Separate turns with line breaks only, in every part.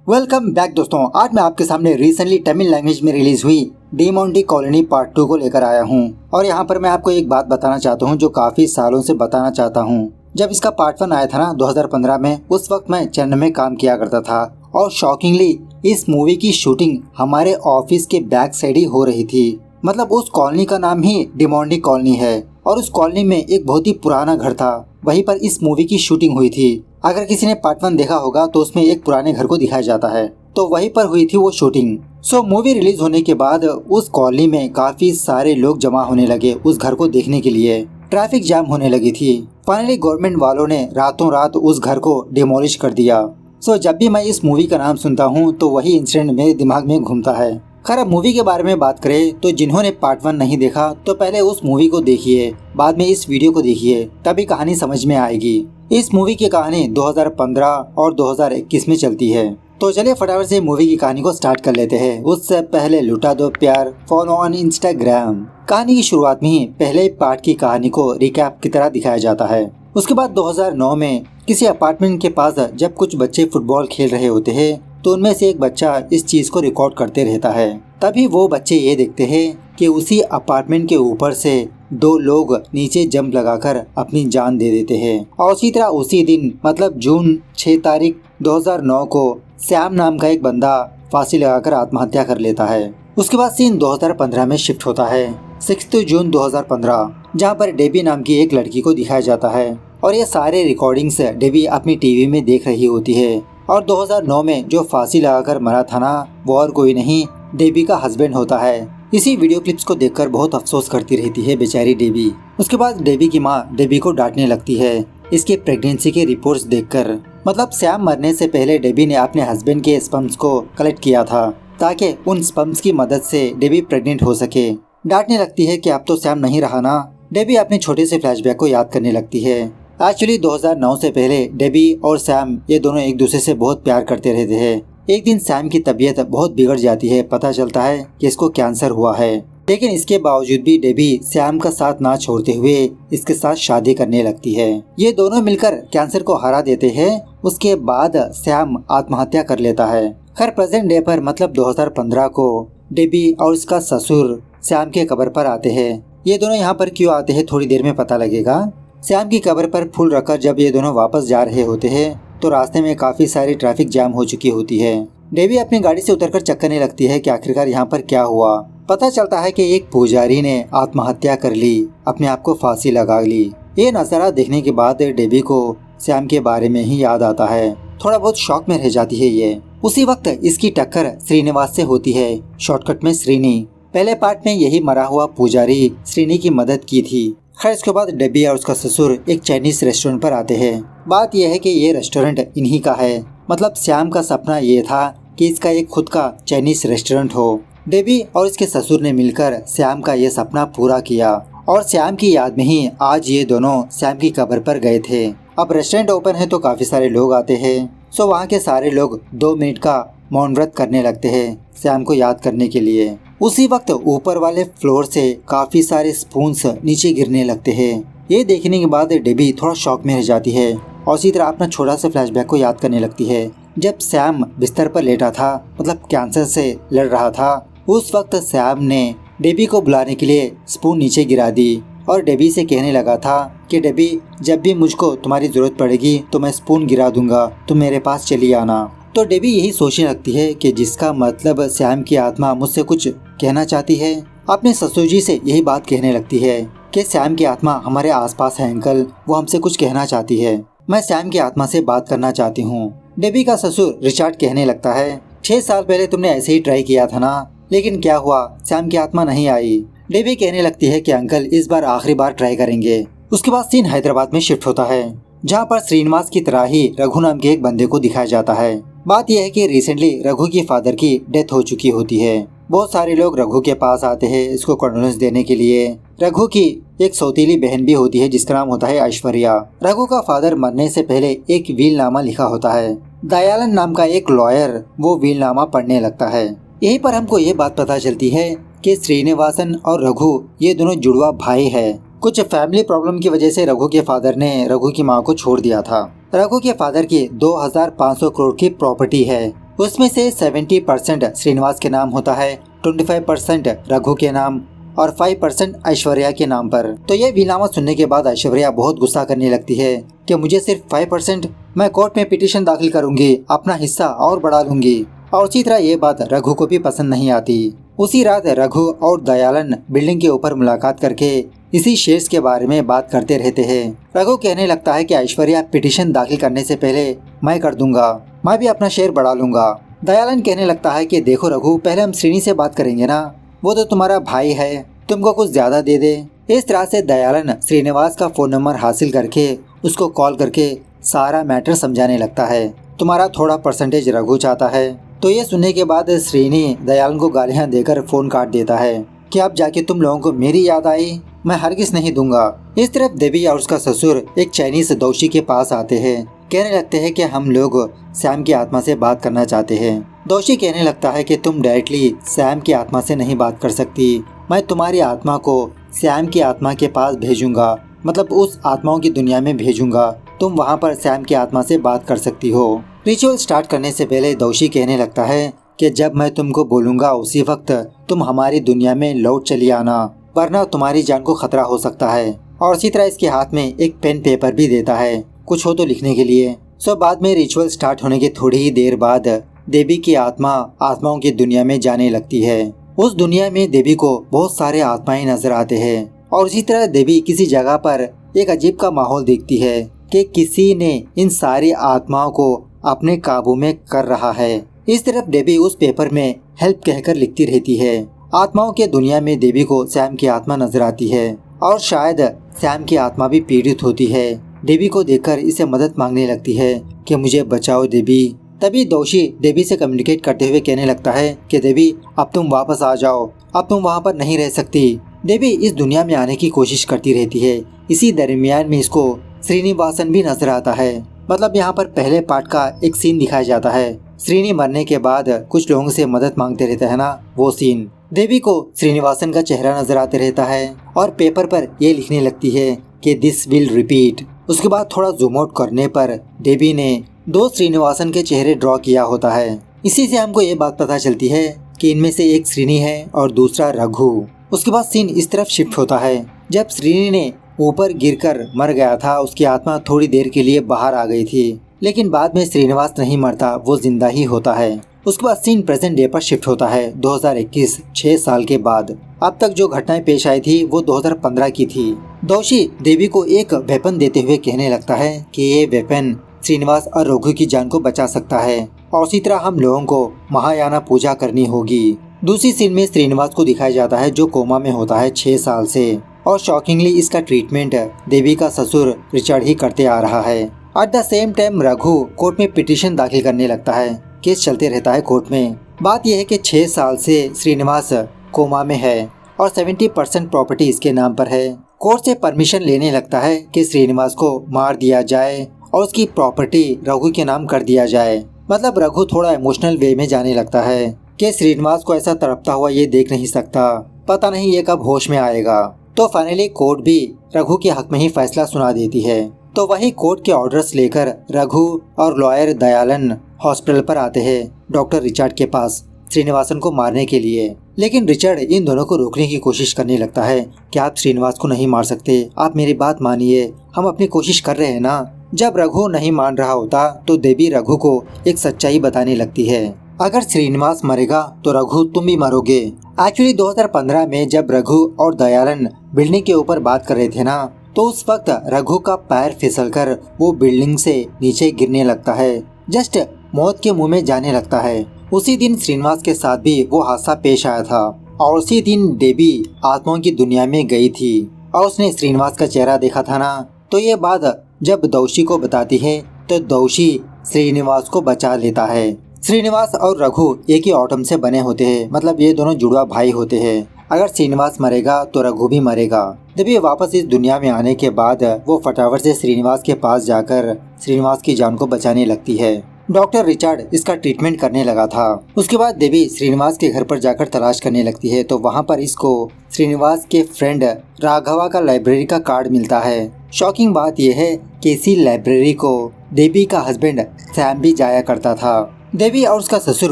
Welcome back दोस्तों। आज मैं आपके सामने रिसेंटली तमिल लैंग्वेज में रिलीज हुई डिमोंटी कॉलोनी पार्ट 2 को लेकर आया हूं। और यहां पर मैं आपको एक बात बताना चाहता हूं जो काफी सालों से बताना चाहता हूं। जब इसका पार्ट 1 आया था ना 2015 में, उस वक्त मैं चेन्नई में काम किया करता था और शॉकिंगली इस मूवी की शूटिंग हमारे ऑफिस के बैक साइड ही हो रही थी। मतलब उस कॉलोनी का नाम ही डिमोंटी कॉलोनी है और उस कॉलोनी में एक बहुत ही पुराना घर था, वहीं पर इस मूवी की शूटिंग हुई थी। अगर किसी ने पार्ट 1 देखा होगा तो उसमें एक पुराने घर को दिखाया जाता है, तो वहीं पर हुई थी वो शूटिंग। सो मूवी रिलीज होने के बाद उस कॉलोनी में काफी सारे लोग जमा होने लगे उस घर को देखने के लिए। ट्रैफिक जाम होने लगी थी। फाइनली गवर्नमेंट वालों ने रातों रात उस घर को डिमोलिश कर दिया। सो जब भी मैं इस मूवी का नाम सुनता हूँ तो वही इंसिडेंट मेरे दिमाग में घूमता है। खैर, अब मूवी के बारे में बात करें तो जिन्होंने पार्ट 1 नहीं देखा तो पहले उस मूवी को देखिए, बाद में इस वीडियो को देखिए, तभी कहानी समझ में आएगी। इस मूवी की कहानी 2015 और 2021 में चलती है। तो चलिए फटाफट से मूवी की कहानी को स्टार्ट कर लेते हैं। उससे पहले लुटा दो प्यार, फॉलो ऑन इंस्टाग्राम। कहानी की शुरुआत में ही पहले पार्ट की कहानी को रिकैप की तरह दिखाया जाता है। उसके बाद 2009 में किसी अपार्टमेंट के पास जब कुछ बच्चे फुटबॉल खेल रहे होते हैं तो उनमें से एक बच्चा इस चीज को रिकॉर्ड करते रहता है। तभी वो बच्चे ये देखते हैं कि उसी अपार्टमेंट के ऊपर से 2 लोग नीचे जंप लगाकर अपनी जान दे देते हैं। और उसी तरह उसी दिन मतलब जून 6 तारीख 2009 को सैम नाम का एक बंदा फांसी लगाकर आत्महत्या कर लेता है। उसके बाद सीन 2015 में शिफ्ट होता है 6 जून 2015, जहाँ पर डेबी नाम की एक लड़की को दिखाया जाता है और ये सारे रिकॉर्डिंग्स डेबी अपनी टीवी में देख रही होती है। और 2009 में जो फांसी लगाकर मरा था ना, वो और कोई नहीं डेबी का हस्बैंड होता है। इसी वीडियो क्लिप्स को देखकर बहुत अफसोस करती रहती है बेचारी डेबी। उसके बाद डेबी की माँ डेबी को डांटने लगती है इसके प्रेगनेंसी के रिपोर्ट्स देखकर। मतलब सैम मरने से पहले डेबी ने अपने हस्बैंड के स्पर्म्स को कलेक्ट किया था ताकि उन स्पर्म्स की मदद से डेबी प्रेग्नेंट हो सके। डांटने लगती है कि अब तो सैम नहीं रहा ना। डेबी अपने छोटे से फ्लैशबैक को याद करने लगती है। एक्चुअली 2009 से पहले डेबी और सैम ये दोनों एक दूसरे से बहुत प्यार करते रहते हैं। एक दिन सैम की तबीयत बहुत बिगड़ जाती है। पता चलता है कि इसको कैंसर हुआ है, लेकिन इसके बावजूद भी डेबी सैम का साथ ना छोड़ते हुए इसके साथ शादी करने लगती है। ये दोनों मिलकर कैंसर को हरा देते हैं। उसके बाद सैम आत्महत्या कर लेता है। खैर, प्रेजेंट डे पर मतलब 2015 को डेबी और उसका ससुर सैम के कब्र पर आते हैं। ये दोनों यहाँ पर क्यों आते हैं थोड़ी देर में पता लगेगा। सैम की कब्र पर फूल रखकर जब ये दोनों वापस जा रहे होते हैं तो रास्ते में काफी सारी ट्रैफिक जाम हो चुकी होती है। डेबी अपनी गाड़ी से उतरकर चेक करने लगती है कि आखिरकार यहाँ पर क्या हुआ। पता चलता है कि एक पुजारी ने आत्महत्या कर ली, अपने आप को फांसी लगा ली। ये नजारा देखने के बाद डेबी को सैम के बारे में ही याद आता है। थोड़ा बहुत शॉक में रह जाती है ये। उसी वक्त इसकी टक्कर श्रीनिवास से होती है, शॉर्टकट में श्रीनी। पहले पार्ट में यही मरा हुआ पुजारी श्रीनी की मदद की थी। खैर, इसके बाद डेबी और उसका ससुर एक चाइनीज रेस्टोरेंट पर आते हैं। बात यह है कि ये रेस्टोरेंट इन्हीं का है। मतलब सैम का सपना ये था कि इसका एक खुद का चाइनीज रेस्टोरेंट हो। डेबी और इसके ससुर ने मिलकर सैम का ये सपना पूरा किया और सैम की याद में ही आज ये दोनों सैम की कब्र पर गए थे। अब रेस्टोरेंट ओपन है तो काफी सारे लोग आते हैं। सो वहाँ के सारे लोग 2 मिनट का मौन व्रत करने लगते हैं सैम को याद करने के लिए। उसी वक्त ऊपर वाले फ्लोर से काफी सारे स्पून्स नीचे गिरने लगते हैं। ये देखने के बाद डेबी थोड़ा शॉक में रह जाती है और इसी तरह अपना छोटा सा फ्लैशबैक को याद करने लगती है। जब सैम बिस्तर पर लेटा था, मतलब कैंसर से लड़ रहा था, उस वक्त सैम ने डेबी को बुलाने के लिए स्पून नीचे गिरा दी और डेबी से कहने लगा था कि डेबी, जब भी मुझको तुम्हारी जरूरत पड़ेगी तो मैं स्पून गिरा दूंगा, तुम मेरे पास चली आना। तो डेबी यही सोचने लगती है कि जिसका मतलब सैम की आत्मा मुझसे कुछ कहना चाहती है। अपने ससुर जी से यही बात कहने लगती है कि सैम की आत्मा हमारे आसपास है अंकल, वो हमसे कुछ कहना चाहती है। मैं सैम की आत्मा से बात करना चाहती हूँ। डेबी का ससुर रिचर्ड कहने लगता है 6 साल पहले तुमने ऐसे ही ट्राई किया था ना, लेकिन क्या हुआ, सैम की आत्मा नहीं आई। डेबी कहने लगती है कि अंकल इस बार आखिरी बार ट्राई करेंगे। उसके बाद सीन हैदराबाद में शिफ्ट होता है, जहाँ पर श्रीनिवास की तरह ही रघु नाम के एक बंदे को दिखाया जाता है। बात यह है कि रिसेंटली रघु की फादर की डेथ हो चुकी होती है। बहुत सारे लोग रघु के पास आते हैं इसको कंडोलेंस देने के लिए। रघु की एक सौतीली बहन भी होती है जिसका नाम होता है ऐश्वर्या। रघु का फादर मरने से पहले एक वीलनामा लिखा होता है। दयालन नाम का एक लॉयर वो वीलनामा पढ़ने लगता है। यहीं पर हमको ये बात पता चलती है कि श्रीनिवासन और रघु ये दोनों जुड़वा भाई है। कुछ फैमिली प्रॉब्लम की वजह से रघु के फादर ने रघु की मां को छोड़ दिया था। रघु के फादर की 2500 करोड़ की प्रॉपर्टी है। उसमें से 70% श्रीनिवास के नाम होता है, 25% रघु के नाम और 5% ऐश्वर्या के नाम पर। तो ये वीलनामा सुनने के बाद ऐश्वर्या बहुत गुस्सा करने लगती है कि मुझे सिर्फ 5%, मैं कोर्ट में पिटीशन दाखिल करूंगी, अपना हिस्सा और बढ़ा लूंगी। और उसी तरह ये बात रघु को भी पसंद नहीं आती। उसी रात रघु और दयालन बिल्डिंग के ऊपर मुलाकात करके इसी शेयर्स के बारे में बात करते रहते हैं। रघु कहने लगता है कि ऐश्वर्या पिटीशन दाखिल करने से पहले मैं कर दूंगा, मैं भी अपना शेयर बढ़ा लूंगा। दयालन कहने लगता है कि देखो रघु, पहले हम श्रीनी से बात करेंगे ना, वो तो तुम्हारा भाई है, तुमको कुछ ज्यादा दे दे। इस तरह से दयालन श्रीनिवास का फोन नंबर हासिल करके उसको कॉल करके सारा मैटर समझाने लगता है। तुम्हारा थोड़ा परसेंटेज रघु चाहता है। तो ये सुनने के बाद श्रीनी दयालन को गालियां देकर फोन काट देता है कि अब जाके तुम लोगों को मेरी याद आई, मैं हरगिज नहीं दूंगा। इस तरफ देवी और उसका ससुर एक चाइनीज दोषी के पास आते हैं। कहने लगते हैं कि हम लोग सैम की आत्मा से बात करना चाहते हैं। दोषी कहने लगता है कि तुम डायरेक्टली सैम की आत्मा से नहीं बात कर सकती, मैं तुम्हारी आत्मा को सैम की आत्मा के पास भेजूंगा, मतलब उस आत्माओं की दुनिया में भेजूंगा, तुम वहाँ पर सैम की आत्मा से बात कर सकती हो। रिचुअल स्टार्ट करने से पहले दोषी कहने लगता है कि जब मैं तुमको बोलूँगा उसी वक्त तुम हमारी दुनिया में लौट चली आना, वरना तुम्हारी जान को खतरा हो सकता है। और इसी तरह इसके हाथ में एक पेन पेपर भी देता है, कुछ हो तो लिखने के लिए। सो बाद में रिचुअल स्टार्ट होने के थोड़ी ही देर बाद देवी की आत्मा आत्माओं की दुनिया में जाने लगती है। उस दुनिया में देवी को बहुत सारे आत्माएं नजर आते हैं और इसी तरह देवी किसी जगह पर एक अजीब का माहौल देखती है कि किसी ने इन सारी आत्माओं को अपने काबू में कर रहा है। इस तरफ देवी उस पेपर में हेल्प कहकर लिखती रहती है। आत्माओं के दुनिया में देवी को सैम की आत्मा नजर आती है और शायद सैम की आत्मा भी पीड़ित होती है। देवी को देखकर इसे मदद मांगने लगती है कि मुझे बचाओ देवी। तभी दोषी देवी से कम्युनिकेट करते हुए कहने लगता है कि देवी अब तुम वापस आ जाओ, अब तुम वहाँ पर नहीं रह सकती। देवी इस दुनिया में आने की कोशिश करती रहती है। इसी दरमियान में इसको श्रीनिवासन भी नजर आता है। मतलब यहाँ पर पहले पार्ट का एक सीन दिखाया जाता है, श्रीनी मरने के बाद कुछ लोगों से मदद मांगते रहता है ना, वो सीन। देवी को श्रीनिवासन का चेहरा नजर आते रहता है और पेपर पर ये लिखने लगती है कि दिस विल रिपीट। उसके बाद थोड़ा जूम आउट करने पर देवी ने 2 श्रीनिवासन के चेहरे ड्रॉ किया होता है। इसी से हमको ये बात पता चलती है कि इनमें से एक श्रीनी है और दूसरा रघु। उसके बाद सीन इस तरफ शिफ्ट होता है, जब श्रीनी ने ऊपर गिरकर मर गया था, उसकी आत्मा थोड़ी देर के लिए बाहर आ गई थी, लेकिन बाद में श्रीनिवास नहीं मरता, वो जिंदा ही होता है। उसके बाद सीन प्रेजेंट डे पर शिफ्ट होता है 2021, 6 साल के बाद। अब तक जो घटनाएं पेश आई थी वो 2015 की थी। दोषी देवी को एक वेपन देते हुए कहने लगता है कि ये वेपन श्रीनिवास और रघु की जान को बचा सकता है और उसी तरह हम लोगों को महायाना पूजा करनी होगी। दूसरी सीन में श्रीनिवास को दिखाया जाता है जो कोमा में होता है 6 साल से और शॉकिंगली इसका ट्रीटमेंट देवी का ससुर रिचर्ड ही करते आ रहा है। Eight the same time Raghu court में पिटीशन दाखिल करने लगता है। केस चलते रहता है कोर्ट में। बात यह है कि 6 साल से श्रीनिवास कोमा में है और 70% प्रॉपर्टी इसके नाम पर है। कोर्ट से परमिशन लेने लगता है कि श्रीनिवास को मार दिया जाए और उसकी प्रॉपर्टी रघु के नाम कर दिया जाए। मतलब रघु थोड़ा इमोशनल वे में जाने लगता है कि श्रीनिवास को ऐसा तड़पता हुआ ये देख नहीं सकता, पता नहीं ये कब होश में आएगा। तो फाइनली कोर्ट भी रघु के हक में ही फैसला सुना देती है। तो वही कोर्ट के ऑर्डर्स लेकर रघु और लॉयर दयालन हॉस्पिटल पर आते हैं डॉक्टर रिचर्ड के पास श्रीनिवासन को मारने के लिए। लेकिन रिचर्ड इन दोनों को रोकने की कोशिश करने लगता है कि आप श्रीनिवास को नहीं मार सकते, आप मेरी बात मानिए, हम अपनी कोशिश कर रहे हैं ना। जब रघु नहीं मान रहा होता तो देवी रघु को एक सच्चाई बताने लगती है, अगर श्रीनिवास मरेगा तो रघु तुम भी मरोगे। एक्चुअली 2015 में जब रघु और दयालन बिल्डिंग के ऊपर बात कर रहे थे ना, तो उस वक्त रघु का पैर फिसलकर वो बिल्डिंग से नीचे गिरने लगता है, जस्ट मौत के मुंह में जाने लगता है। उसी दिन श्रीनिवास के साथ भी वो हादसा पेश आया था और उसी दिन देवी आत्माओं की दुनिया में गई थी और उसने श्रीनिवास का चेहरा देखा था ना। तो ये बात जब दोषी को बताती है तो दोषी श्रीनिवास को बचा लेता है। श्रीनिवास और रघु एक ही ऑटम से बने होते हैं, मतलब ये दोनों जुड़वा भाई होते हैं। अगर श्रीनिवास मरेगा तो रघु भी मरेगा। देवी वापस इस दुनिया में आने के बाद वो फटाफट से श्रीनिवास के पास जाकर श्रीनिवास की जान को बचाने लगती है। डॉक्टर रिचर्ड इसका ट्रीटमेंट करने लगा था। उसके बाद देवी श्रीनिवास के घर पर जाकर तलाश करने लगती है तो वहाँ पर इसको श्रीनिवास के फ्रेंड राघवा का लाइब्रेरी का कार्ड मिलता है। शॉकिंग बात यह है कि इसी लाइब्रेरी को देवी का हस्बैंड सैम भी जाया करता था। देवी और उसका ससुर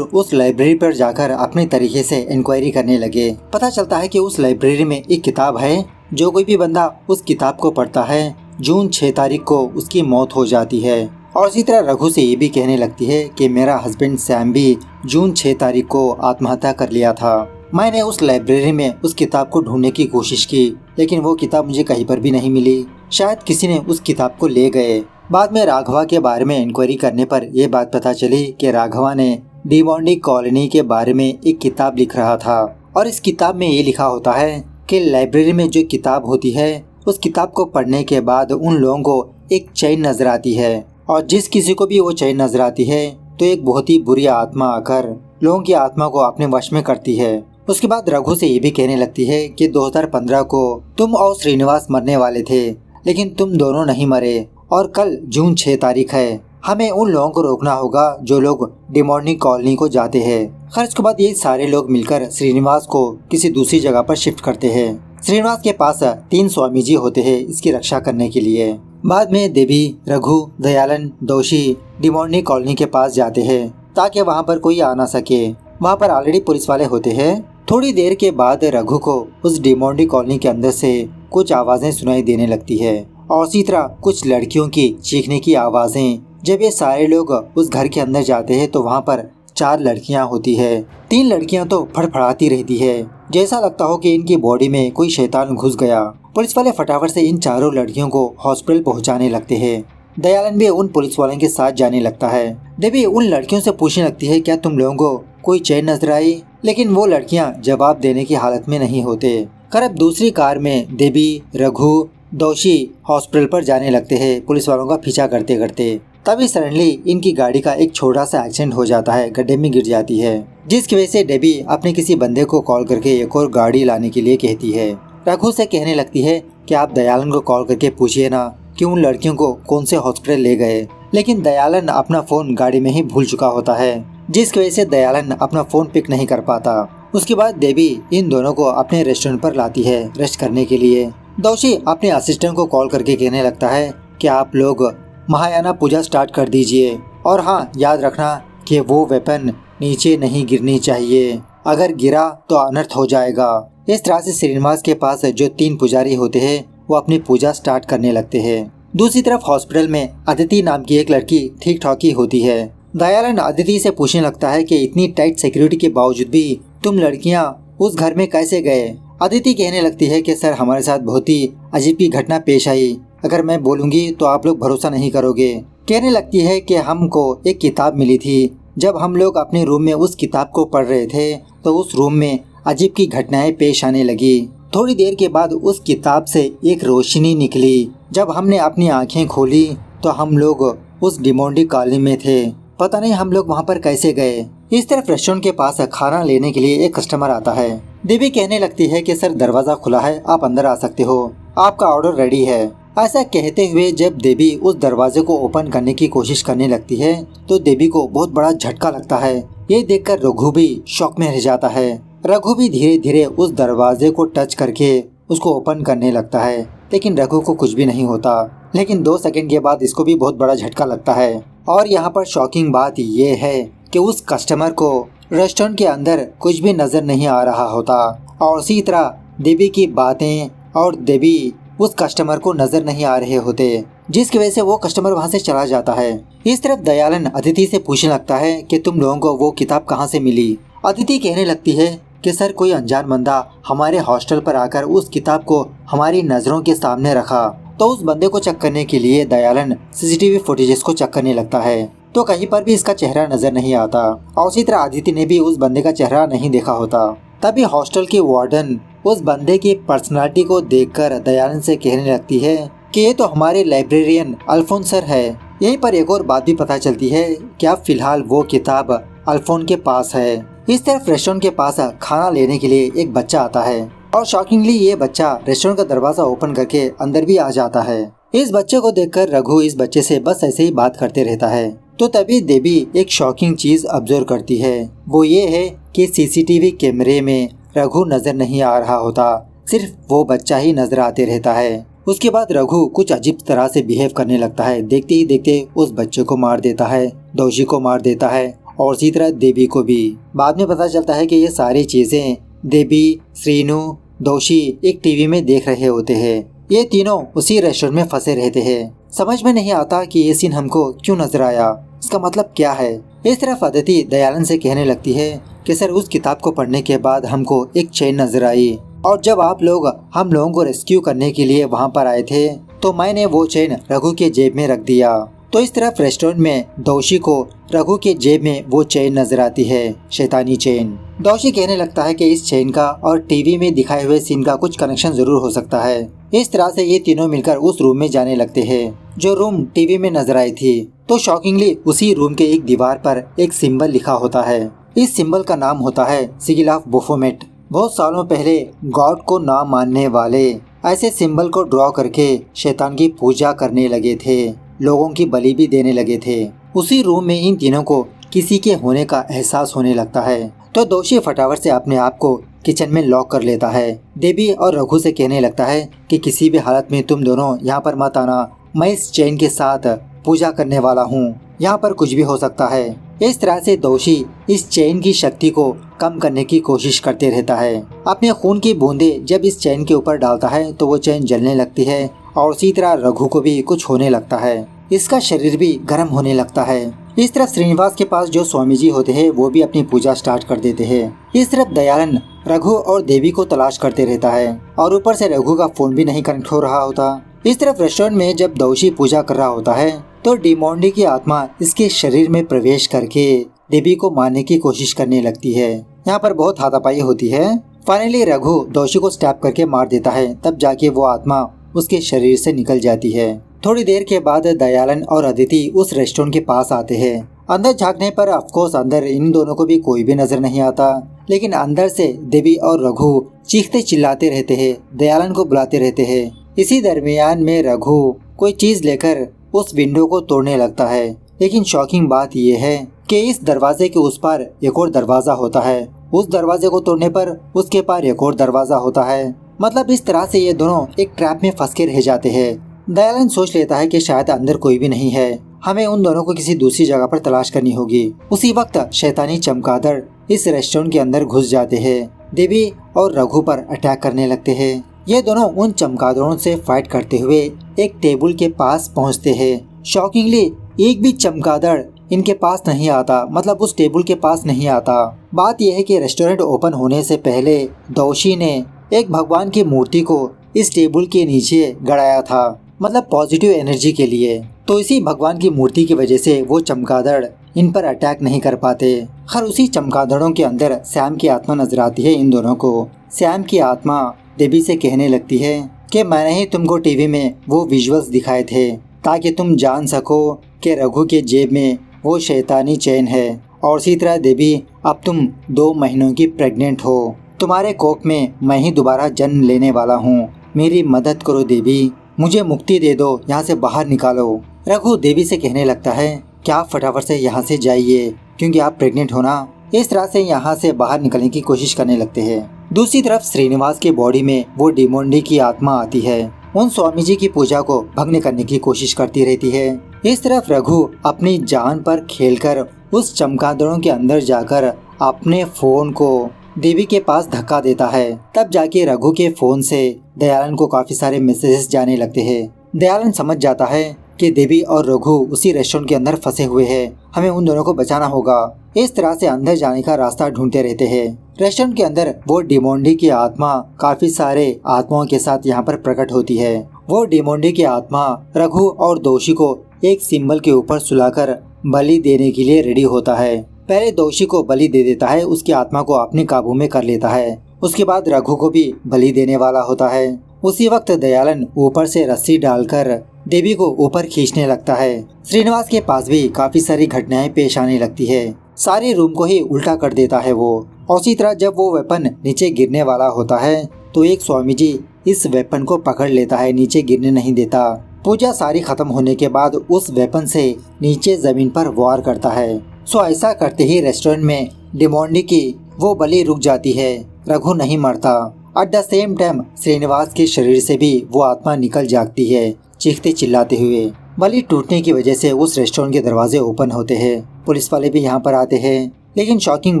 उस लाइब्रेरी पर जाकर अपने तरीके से इंक्वायरी करने लगे। पता चलता है कि उस लाइब्रेरी में एक किताब है, जो कोई भी बंदा उस किताब को पढ़ता है जून 6 तारीख को उसकी मौत हो जाती है। और इसी तरह रघु से ये भी कहने लगती है कि मेरा हस्बैंड सैम भी जून 6 तारीख को आत्महत्या कर लिया था। मैंने उस लाइब्रेरी में उस किताब को ढूंढने की कोशिश की, लेकिन वो किताब मुझे कहीं पर भी नहीं मिली। शायद किसी ने उस किताब को ले गए। बाद में राघवा के बारे में इंक्वायरी करने पर यह बात पता चली कि राघवा ने डीमोंडी कॉलोनी के बारे में एक किताब लिख रहा था, और इस किताब में ये लिखा होता है कि लाइब्रेरी में जो किताब होती है उस किताब को पढ़ने के बाद उन लोगों को एक चैन नजर आती है, और जिस किसी को भी वो चैन नजर आती है तो एक बहुत ही बुरी आत्मा आकर लोगों की आत्मा को अपने वश में करती है। उसके बाद रघु से ये भी कहने लगती है कि 2015 को तुम और श्रीनिवास मरने वाले थे, लेकिन तुम दोनों नहीं मरे, और कल जून 6 तारीख है। हमें उन लोगों को रोकना होगा जो लोग डीमोंडी कॉलोनी को जाते हैं। खैर उसके बाद ये सारे लोग मिलकर श्रीनिवास को किसी दूसरी जगह पर शिफ्ट करते हैं। श्रीनिवास के पास 3 स्वामी जी होते हैं इसकी रक्षा करने के लिए। बाद में देवी, रघु, दयालन, दोषी डीमोंडी कॉलोनी के पास जाते हैं ताकि वहाँ पर कोई आ ना सके। वहाँ पर ऑलरेडी पुलिस वाले होते हैं। थोड़ी देर के बाद रघु को उस डीमोंडी कॉलोनी के अंदर से कुछ आवाजें सुनाई देने लगती है, और इसी तरह कुछ लड़कियों की चीखने की आवाजें। जब ये सारे लोग उस घर के अंदर जाते हैं तो वहाँ पर 4 लड़कियाँ होती है। 3 लड़कियाँ तो फड़फड़ाती रहती है, जैसा लगता हो कि इनकी बॉडी में कोई शैतान घुस गया। पुलिस वाले फटाफट से इन 4 लड़कियों को हॉस्पिटल पहुँचाने लगते हैं। दयालन भी उन पुलिस वालों के साथ जाने लगता है। देवी उन लड़कियों से पूछने लगती है क्या तुम लोगों को कोई चैन नजर आई, लेकिन वो लड़कियां जवाब देने की हालत में नहीं होते। खैर दूसरी कार में देवी, रघु, दोषी हॉस्पिटल पर जाने लगते हैं पुलिस वालों का पीछा करते करते। तभी सडनली इनकी गाड़ी का एक छोटा सा एक्सीडेंट हो जाता है, गड्ढे में गिर जाती है, जिसकी वजह से देवी अपने किसी बंदे को कॉल करके एक और गाड़ी लाने के लिए कहती है। रघु से कहने लगती है कि आप दयालन को कॉल करके पूछिए ना कि उन लड़कियों को कौन से हॉस्पिटल ले गए, लेकिन दयालन अपना फोन गाड़ी में ही भूल चुका होता है, जिसकी वजह से दयालन अपना फोन पिक नहीं कर पाता। उसके बाद देवी इन दोनों को अपने रेस्टोरेंट पर लाती है रेस्ट करने के लिए। दोषी अपने असिस्टेंट को कॉल करके कहने लगता है कि आप लोग महायाना पूजा स्टार्ट कर दीजिए, और हाँ याद रखना कि वो वेपन नीचे नहीं गिरनी चाहिए, अगर गिरा तो अनर्थ हो जाएगा। इस तरह से श्रीनिवास के पास जो 3 पुजारी होते हैं वो अपनी पूजा स्टार्ट करने लगते हैं। दूसरी तरफ हॉस्पिटल में अदिति नाम की एक लड़की ठीक ठाक ही होती है। दयालन अदिति से पूछने लगता है कि इतनी टाइट सिक्योरिटी के बावजूद भी तुम लड़कियां उस घर में कैसे गए। अदिति कहने लगती है कि सर हमारे साथ बहुत ही अजीब की घटना पेश आई, अगर मैं बोलूंगी तो आप लोग भरोसा नहीं करोगे। कहने लगती है कि हमको एक किताब मिली थी, जब हम लोग अपने रूम में उस किताब को पढ़ रहे थे तो उस रूम में अजीब की घटनाएं पेश आने लगी। थोड़ी देर के बाद उस किताब से एक रोशनी निकली। जब हमने अपनी आंखें खोली तो हम लोग उस डीमोंडी कॉलोनी में थे, पता नहीं हम लोग वहाँ पर कैसे गए। इस तरफ रेस्टोरेंट के पास खाना लेने के लिए एक कस्टमर आता है। देवी कहने लगती है कि सर दरवाजा खुला है, आप अंदर आ सकते हो, आपका ऑर्डर रेडी है। ऐसा कहते हुए जब देवी उस दरवाजे को ओपन करने की कोशिश करने लगती है तो देवी को बहुत बड़ा झटका लगता है। ये देखकर रघु भी शॉक में रह जाता है। रघु भी धीरे धीरे उस दरवाजे को टच करके उसको ओपन करने लगता है, लेकिन रघु को कुछ भी नहीं होता। लेकिन 2 सेकंड के बाद इसको भी बहुत बड़ा झटका लगता है। और यहाँ पर शॉकिंग बात ये है कि उस कस्टमर को रेस्टोरेंट के अंदर कुछ भी नजर नहीं आ रहा होता, और इसी तरह देवी की बातें और देवी उस कस्टमर को नजर नहीं आ रहे होते, जिसकी वजह से वो कस्टमर वहाँ से चला जाता है। इस तरफ दयालन अदिति से पूछने लगता है कि तुम लोगों को वो किताब कहाँ से मिली। अदिति कहने लगती है कि सर कोई अनजान बंदा हमारे हॉस्टल पर आकर उस किताब को हमारी नजरों के सामने रखा, तो उस बंदे को चेक करने के लिए दयालन सीसीटीवी फुटेजेस को चेक करने लगता है, तो कहीं पर भी इसका चेहरा नजर नहीं आता, और उसी तरह अदिति ने भी उस बंदे का चेहरा नहीं देखा होता। तभी हॉस्टल की वार्डन उस बंदे की पर्सनालिटी को देखकर दयालन से कहने लगती है कि ये तो हमारे लाइब्रेरियन अल्फोंस सर है। यहीं पर एक और बात भी पता चलती है कि अब फिलहाल वो किताब अल्फोन के पास है। इस तरफ रेस्टोरेंट के पास खाना लेने के लिए एक बच्चा आता है, और शॉकिंगली ये बच्चा रेस्टोरेंट का दरवाजा ओपन करके अंदर भी आ जाता है। इस बच्चे को देखकर रघु इस बच्चे से बस ऐसे ही बात करते रहता है। तो तभी देवी एक शॉकिंग चीज ऑब्जर्व करती है, वो ये है कि सीसीटीवी कैमरे में रघु नजर नहीं आ रहा होता, सिर्फ वो बच्चा ही नजर आते रहता है। उसके बाद रघु कुछ अजीब तरह से बिहेव करने लगता है। देखते ही देखते उस बच्चे को मार देता है, दोषी को मार देता है, और इसी तरह देवी को भी। बाद में पता चलता है कि ये सारी चीजें देवी, श्रीनु, दोषी एक टीवी में देख रहे होते हैं। ये तीनों उसी रेस्टोरेंट में फंसे रहते हैं। समझ में नहीं आता कि ये सीन हमको क्यों नजर आया, इसका मतलब क्या है। इस तरफ अदिति दयालन से कहने लगती है कि सर उस किताब को पढ़ने के बाद हमको एक चेन नजर आई और जब आप लोग हम लोगों को रेस्क्यू करने के लिए वहाँ पर आए थे तो मैंने वो चेन रघु के जेब में रख दिया। तो इस तरफ रेस्टोरेंट में दोषी को रघु के जेब में वो चेन नजर आती है, शैतानी चेन। दोषी कहने लगता है कि इस चेन का और टीवी में दिखाए हुए सीन का कुछ कनेक्शन जरूर हो सकता है। इस तरह से ये तीनों मिलकर उस रूम में जाने लगते हैं जो रूम टीवी में नजर आई थी। तो शॉकिंगली उसी रूम के एक दीवार पर एक सिंबल लिखा होता है। इस सिंबल का नाम होता है सिगिल ऑफ बाफोमेट। बहुत सालों पहले गॉड को ना मानने वाले ऐसे सिंबल को ड्रॉ करके शैतान की पूजा करने लगे थे, लोगों की बलि भी देने लगे थे। उसी रूम में इन तीनों को किसी के होने का एहसास होने लगता है। तो दोषी फटाफट से अपने आप को किचन में लॉक कर लेता है। देवी और रघु से कहने लगता है कि किसी भी हालत में तुम दोनों यहाँ पर मत आना, मैं इस चेन के साथ पूजा करने वाला हूँ, यहाँ पर कुछ भी हो सकता है। इस तरह से दोषी इस चेन की शक्ति को कम करने की कोशिश करते रहता है। अपने खून की बूंदें जब इस चेन के ऊपर डालता है तो वो चेन जलने लगती है और उसी तरह रघु को भी कुछ होने लगता है, इसका शरीर भी गर्म होने लगता है। इस तरफ श्रीनिवास के पास जो स्वामी जी होते हैं वो भी अपनी पूजा स्टार्ट कर देते हैं। इस तरफ दयालन रघु और देवी को तलाश करते रहता है और ऊपर से रघु का फोन भी नहीं कनेक्ट हो रहा होता। इस तरफ रेस्टोरेंट में जब दोषी पूजा कर रहा होता है तो डिमोंडी की आत्मा इसके शरीर में प्रवेश करके देवी को मारने की कोशिश करने लगती है। यहाँ पर बहुत हाथापाई होती है। फाइनली रघु दोषी को स्टैप करके मार देता है, तब जाके वो आत्मा उसके शरीर से निकल जाती है। थोड़ी देर के बाद दयालन और अदिति उस रेस्टोरेंट के पास आते हैं। अंदर झांकने पर ऑफकोर्स अंदर इन दोनों को भी कोई भी नजर नहीं आता, लेकिन अंदर से देवी और रघु चीखते चिल्लाते रहते हैं, दयालन को बुलाते रहते हैं। इसी दरमियान में रघु कोई चीज लेकर उस विंडो को तोड़ने लगता है, लेकिन शॉकिंग बात यह है कि इस दरवाजे के उस पार एक और दरवाजा होता है। उस दरवाजे को तोड़ने पर उसके पार एक और दरवाजा होता है। मतलब इस तरह से ये दोनों एक ट्रैप में फंस के रह जाते हैं। दयालन सोच लेता है कि शायद अंदर कोई भी नहीं है, हमें उन दोनों को किसी दूसरी जगह पर तलाश करनी होगी। उसी वक्त शैतानी चमगादड़ इस रेस्टोरेंट के अंदर घुस जाते हैं, देवी और रघु पर अटैक करने लगते हैं। ये दोनों उन चमगादड़ों से फाइट करते हुए एक टेबल के पास पहुंचते हैं। शॉकिंगली एक भी चमगादड़ इनके पास नहीं आता, मतलब उस टेबल के पास नहीं आता। बात यह है कि रेस्टोरेंट ओपन होने से पहले दोषी ने एक भगवान की मूर्ति को इस टेबल के नीचे गड़ाया था, मतलब पॉजिटिव एनर्जी के लिए। तो इसी भगवान की मूर्ति की वजह से वो चमगादड़ इन पर अटैक नहीं कर पाते। खैर उसी चमगादड़ों के अंदर सैम की आत्मा नजर आती है इन दोनों को। सैम की आत्मा देवी से कहने लगती है कि मैंने ही तुमको टीवी में वो विजुअल्स दिखाए थे ताकि तुम जान सको कि रघु के जेब में वो शैतानी चेन है। और इसी तरह देवी अब तुम 2 महीनों की प्रेग्नेंट हो, तुम्हारे कोख में मैं ही दोबारा जन्म लेने वाला हूँ, मेरी मदद करो देवी, मुझे मुक्ति दे दो, यहाँ से बाहर निकालो। रघु देवी से कहने लगता है कि आप फटाफट से यहाँ से जाइए क्योंकि आप प्रेग्नेंट हो ना। इस तरह से यहाँ से बाहर निकलने की कोशिश करने लगते हैं। दूसरी तरफ श्रीनिवास के बॉडी में वो डिमोंडी की आत्मा आती है, उन स्वामी जी की पूजा को भंग करने की कोशिश करती रहती है। इस तरफ रघु अपनी जान पर खेलकर उस चमगादड़ों के अंदर जाकर अपने फोन को देवी के पास धक्का देता है। तब जाके रघु के फोन से दयालन को काफी सारे मैसेजेस जाने लगते हैं। दयालन समझ जाता है कि देवी और रघु उसी रेस्टोरेंट के अंदर फंसे हुए हैं, हमें उन दोनों को बचाना होगा। इस तरह से अंदर जाने का रास्ता ढूंढते रहते हैं। रेस्टोरेंट के अंदर वो डिमोंडी की आत्मा काफी सारे आत्माओं के साथ यहाँ पर प्रकट होती है। वो डिमोंडी की आत्मा रघु और दोषी को एक सिंबल के ऊपर सुलाकर बलि देने के लिए रेडी होता है। पहले दोषी को बलि दे देता है, उसकी आत्मा को अपने काबू में कर लेता है। उसके बाद रघु को भी बलि देने वाला होता है। उसी वक्त दयालन ऊपर से रस्सी डालकर देवी को ऊपर खींचने लगता है। श्रीनिवास के पास भी काफी सारी घटनाएं पेश आने लगती है, सारे रूम को ही उल्टा कर देता है वो। और उसी तरह जब वो वेपन नीचे गिरने वाला होता है तो एक स्वामी जी इस वेपन को पकड़ लेता है, नीचे गिरने नहीं देता। पूजा सारी खत्म होने के बाद उस वेपन से नीचे जमीन पर वार करता है। सो ऐसा करते ही रेस्टोरेंट में डिमोंडी की वो बलि रुक जाती है, रघु नहीं मरता। At the same time Srinivas के शरीर से भी वो आत्मा निकल जाती है, चीखते चिल्लाते हुए। बलि टूटने की वजह से उस रेस्टोरेंट के दरवाजे ओपन होते हैं। पुलिस वाले भी यहाँ पर आते हैं, लेकिन शॉकिंग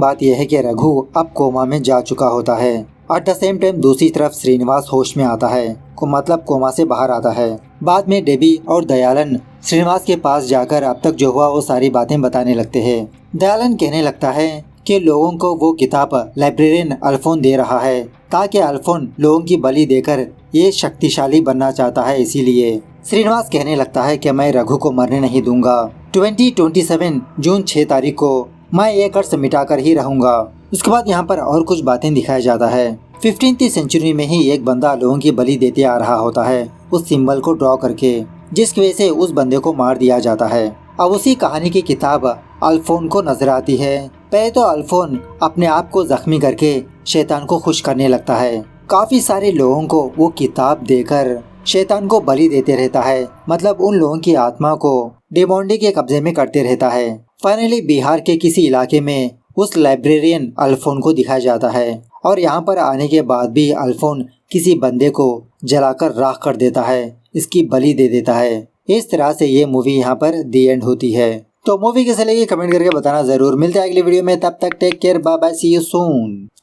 बात यह है कि रघु अब कोमा में जा चुका होता है। एट द सेम टाइम दूसरी तरफ श्रीनिवास होश में आता है, को मतलब कोमा से बाहर आता है। बाद में डेबी और दयालन श्रीनिवास के पास जाकर अब तक जो हुआ वो सारी बातें बताने लगते हैं। दयालन कहने लगता है कि लोगों को वो किताब लाइब्रेरियन अल्फोन दे रहा है ताकि अल्फोन लोगों की बलि देकर ये शक्तिशाली बनना चाहता है, इसीलिए। श्रीनिवास कहने लगता है कि मैं रघु को मरने नहीं दूंगा। 2027 जून 6 तारीख को मैं ये कर्ज मिटा कर ही रहूंगा। उसके बाद यहाँ पर और कुछ बातें दिखाया जाता है। 15वीं सेंचुरी में ही एक बंदा लोगों की बलि देते आ रहा होता है उस सिंबल को ड्रॉ करके, जिसकी वजह से उस बंदे को मार दिया जाता है। अब उसी कहानी की किताब अल्फोन को नजर आती है। पहले तो अल्फोन अपने आप को जख्मी करके शैतान को खुश करने लगता है। काफी सारे लोगों को वो किताब देकर शैतान को बलि देते रहता है, मतलब उन लोगों की आत्मा को डेमोंडी के कब्जे में करते रहता है। फाइनली बिहार के किसी इलाके में उस लाइब्रेरियन अल्फोन को दिखाया जाता है, और यहाँ पर आने के बाद भी अल्फोन किसी बंदे को जलाकर राख कर देता है, इसकी बलि दे देता है। इस तरह से ये मूवी यहाँ पर दी एंड होती है। तो मूवी कैसे लगी कमेंट करके बताना जरूर। मिलते हैं अगली वीडियो में, तब तक take care, bye bye, see you soon.